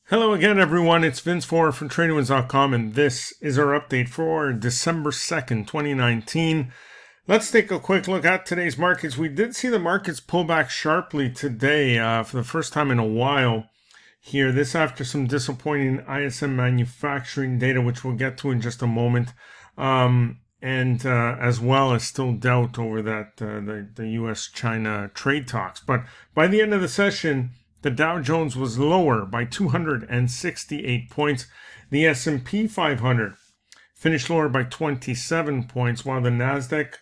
Hello again, everyone. It's Vince Forer from TradingWinds.com, and this is our update for December 2nd, 2019. Let's take a quick look at today's markets. We did see the markets pull back sharply today for the first time in a while here. This after some disappointing ISM manufacturing data, which we'll get to in just a moment, and as well as still doubt over that the U.S.-China trade talks. But by the end of the session, the Dow Jones was lower by 268 points. The S&P 500 finished lower by 27 points, while the nasdaq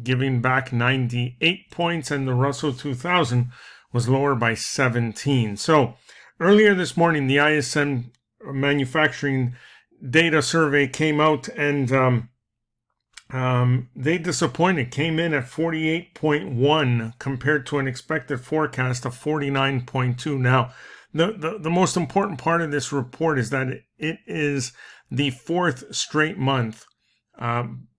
giving back 98 points, and the Russell 2000 was lower by 17. So earlier this morning, the ISM Manufacturing Data Survey came out, and they disappointed, came in at 48.1 compared to an expected forecast of 49.2. Now, the most important part of this report is that it is the fourth straight month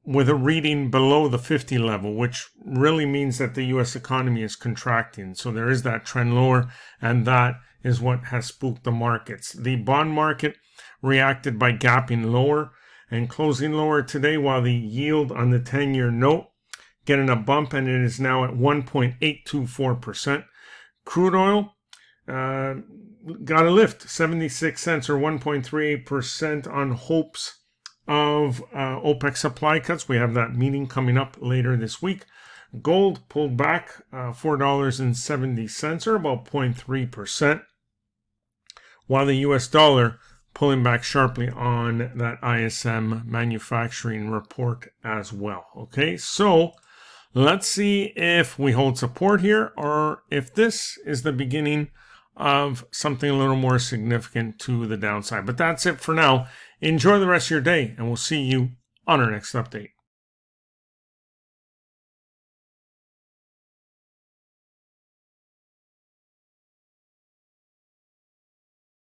with a reading below the 50 level, which really means that the U.S. economy is contracting. So there is that trend lower, and that is what has spooked the markets. The bond market reacted by gapping lower and closing lower today, while the yield on the 10-year note getting a bump, and it is now at 1.824%. Crude oil got a lift, 76 cents or 1.38% on hopes of OPEC supply cuts. We have that meeting coming up later this week. Gold pulled back $4.70 or about 0.3%, while the US dollar pulling back sharply on that ISM manufacturing report as well. Okay, so let's see if we hold support here or if this is the beginning of something a little more significant to the downside. But that's it for now. Enjoy the rest of your day, and we'll see you on our next update.